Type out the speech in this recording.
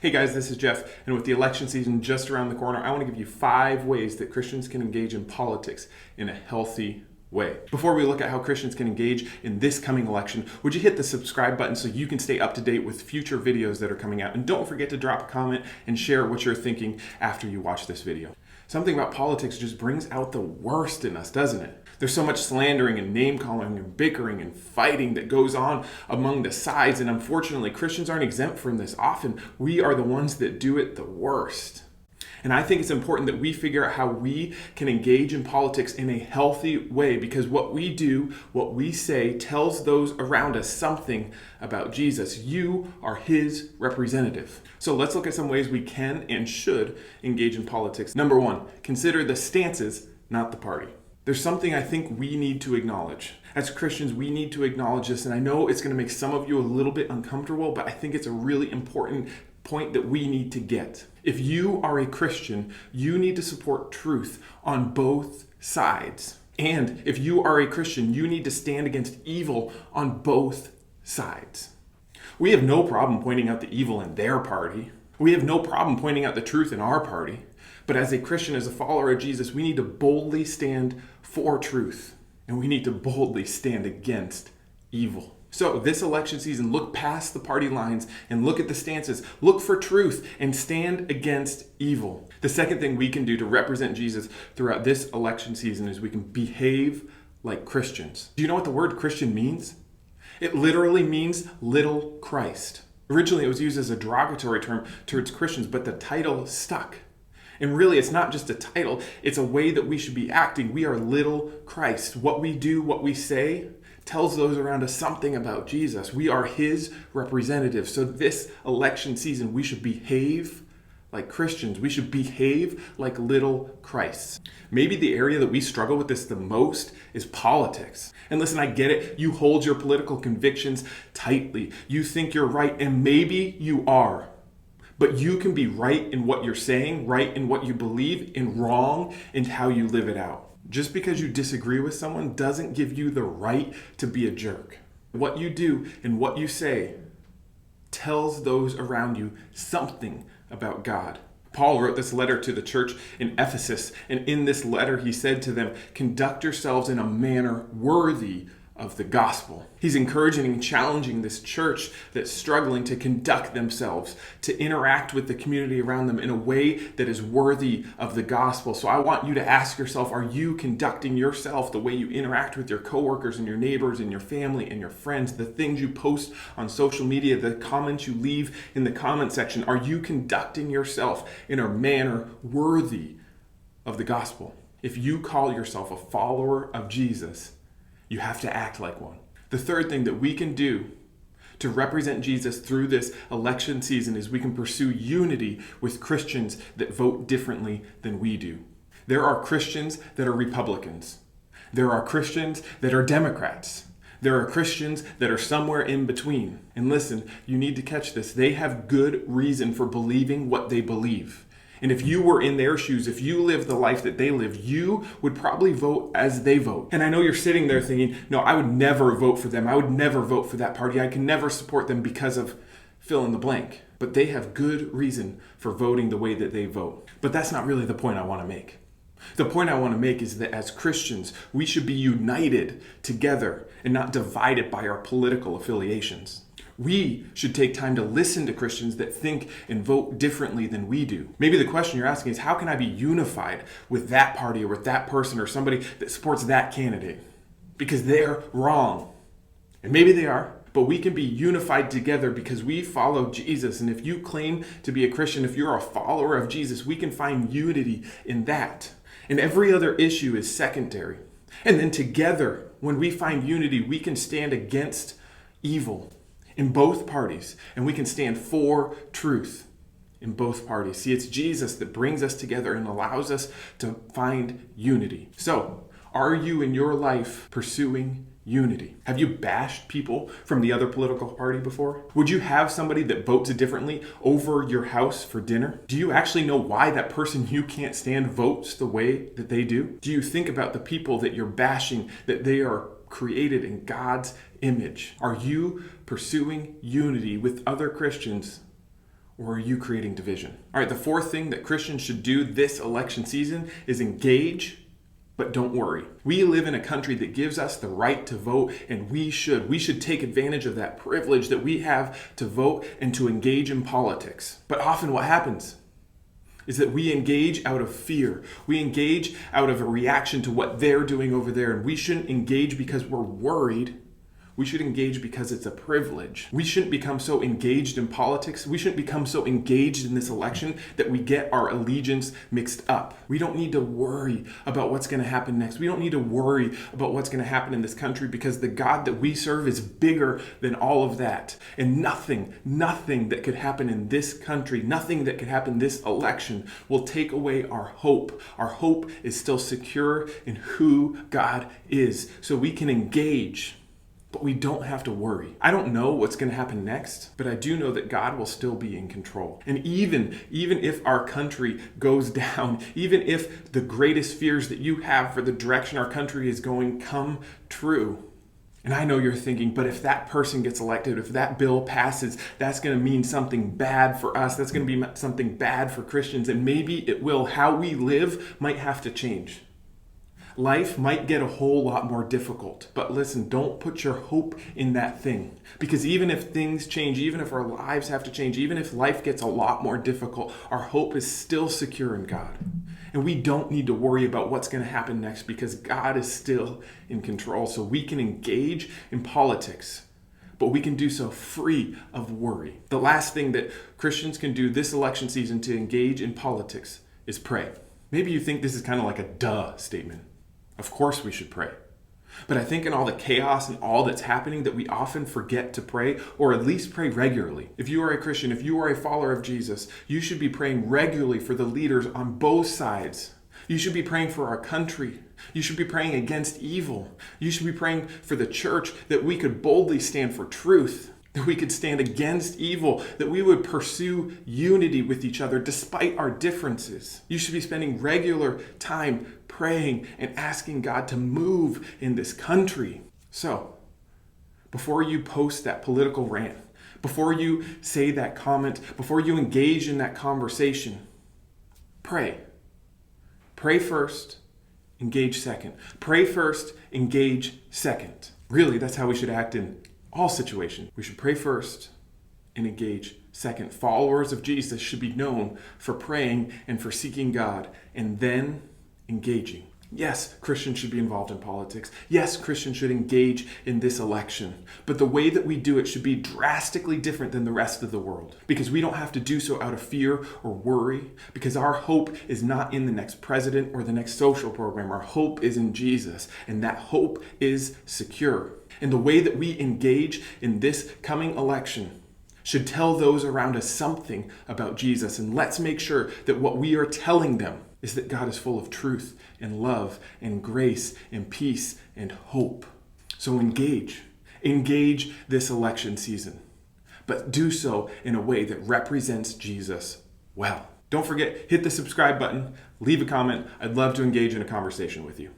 Hey guys, this is Jeff, and with the election season just around the corner, I want to give you 5 ways that Christians can engage in politics in a healthy way. Before we look at how Christians can engage in this coming election, would you hit the subscribe button so you can stay up to date with future videos that are coming out? And don't forget to drop a comment and share what you're thinking after you watch this video. Something about politics just brings out the worst in us, doesn't it? There's so much slandering and name-calling and bickering and fighting that goes on among the sides, and unfortunately, Christians aren't exempt from this. Often, we are the ones that do it the worst. And I think it's important that we figure out how we can engage in politics in a healthy way, because what we do, what we say, tells those around us something about Jesus. You are his representative. So let's look at some ways we can and should engage in politics. Number 1, consider the stances, not the party. There's something I think we need to acknowledge. As Christians, we need to acknowledge this, and I know it's going to make some of you a little bit uncomfortable, but I think it's a really important point that we need to get. If you are a Christian, you need to support truth on both sides. And if you are a Christian, you need to stand against evil on both sides. We have no problem pointing out the evil in their party. We have no problem pointing out the truth in our party. But as a Christian, as a follower of Jesus, we need to boldly stand for truth. And we need to boldly stand against evil. So this election season, look past the party lines and look at the stances. Look for truth and stand against evil. The second thing we can do to represent Jesus throughout this election season is we can behave like Christians. Do you know what the word Christian means? It literally means little Christ. Originally, it was used as a derogatory term towards Christians, but the title stuck. And really, it's not just a title, it's a way that we should be acting. We are little Christ. What we do, what we say, tells those around us something about Jesus. We are his representatives. So this election season, we should behave like Christians. We should behave like little Christs. Maybe the area that we struggle with this the most is politics. And listen, I get it. You hold your political convictions tightly. You think you're right, and maybe you are. But you can be right in what you're saying, right in what you believe, and wrong in how you live it out. Just because you disagree with someone doesn't give you the right to be a jerk. What you do and what you say tells those around you something about God. Paul wrote this letter to the church in Ephesus, and in this letter he said to them, "Conduct yourselves in a manner worthy of the gospel." He's encouraging and challenging this church that's struggling to conduct themselves, to interact with the community around them in a way that is worthy of the gospel. So I want you to ask yourself, are you conducting yourself the way you interact with your coworkers and your neighbors and your family and your friends, the things you post on social media, the comments you leave in the comment section? Are you conducting yourself in a manner worthy of the gospel? If you call yourself a follower of Jesus, you have to act like one. The third thing that we can do to represent Jesus through this election season is we can pursue unity with Christians that vote differently than we do. There are Christians that are Republicans. There are Christians that are Democrats. There are Christians that are somewhere in between. And listen, you need to catch this. They have good reason for believing what they believe. And if you were in their shoes, if you lived the life that they live, you would probably vote as they vote. And I know you're sitting there thinking, no, I would never vote for them. I would never vote for that party. I can never support them because of fill in the blank. But they have good reason for voting the way that they vote. But that's not really the point I want to make. The point I want to make is that as Christians, we should be united together and not divided by our political affiliations. We should take time to listen to Christians that think and vote differently than we do. Maybe the question you're asking is, how can I be unified with that party or with that person or somebody that supports that candidate? Because they're wrong. And maybe they are, but we can be unified together because we follow Jesus. And if you claim to be a Christian, if you're a follower of Jesus, we can find unity in that. And every other issue is secondary. And then together, when we find unity, we can stand against evil in both parties, and we can stand for truth in both parties. See, it's Jesus that brings us together and allows us to find unity. So, are you in your life pursuing unity? Have you bashed people from the other political party before? Would you have somebody that votes differently over your house for dinner? Do you actually know why that person you can't stand votes the way that they do? Do you think about the people that you're bashing, that they are created in God's image? Are you pursuing unity with other Christians, or are you creating division? All right, the fourth thing that Christians should do this election season is engage, but don't worry. We live in a country that gives us the right to vote, and we should take advantage of that privilege that we have to vote and to engage in politics. But often what happens is that we engage out of fear. We engage out of a reaction to what they're doing over there, and we shouldn't engage because we're worried. We should engage because it's a privilege. We shouldn't become so engaged in politics. We shouldn't become so engaged in this election that we get our allegiance mixed up. We don't need to worry about what's going to happen next. We don't need to worry about what's going to happen in this country because the God that we serve is bigger than all of that. And nothing that could happen in this country, nothing that could happen this election will take away our hope. Our hope is still secure in who God is. So we can engage, but we don't have to worry. I don't know what's going to happen next, but I do know that God will still be in control. And even if our country goes down, even if the greatest fears that you have for the direction our country is going come true, and I know you're thinking, but if that person gets elected, if that bill passes, that's going to mean something bad for us. That's going to be something bad for Christians, and maybe it will. How we live might have to change. Life might get a whole lot more difficult, but listen, don't put your hope in that thing. Because even if things change, even if our lives have to change, even if life gets a lot more difficult, our hope is still secure in God. And we don't need to worry about what's going to happen next because God is still in control. So we can engage in politics, but we can do so free of worry. The last thing that Christians can do this election season to engage in politics is pray. Maybe you think this is kind of like a duh statement. Of course we should pray. But I think in all the chaos and all that's happening that we often forget to pray, or at least pray regularly. If you are a Christian, if you are a follower of Jesus, you should be praying regularly for the leaders on both sides. You should be praying for our country. You should be praying against evil. You should be praying for the church that we could boldly stand for truth, that we could stand against evil, that we would pursue unity with each other despite our differences. You should be spending regular time praying and asking God to move in this country. So, before you post that political rant, before you say that comment, before you engage in that conversation, pray. Pray first, engage second. Pray first, engage second. Really, that's how we should act in all situations. We should pray first and engage second. Followers of Jesus should be known for praying and for seeking God and then engaging. Yes, Christians should be involved in politics. Yes, Christians should engage in this election. But the way that we do it should be drastically different than the rest of the world. Because we don't have to do so out of fear or worry. Because our hope is not in the next president or the next social program. Our hope is in Jesus. And that hope is secure. And the way that we engage in this coming election should tell those around us something about Jesus. And let's make sure that what we are telling them is that God is full of truth and love and grace and peace and hope. So engage this election season, but do so in a way that represents Jesus well. Don't forget, hit the subscribe button, leave a comment. I'd love to engage in a conversation with you.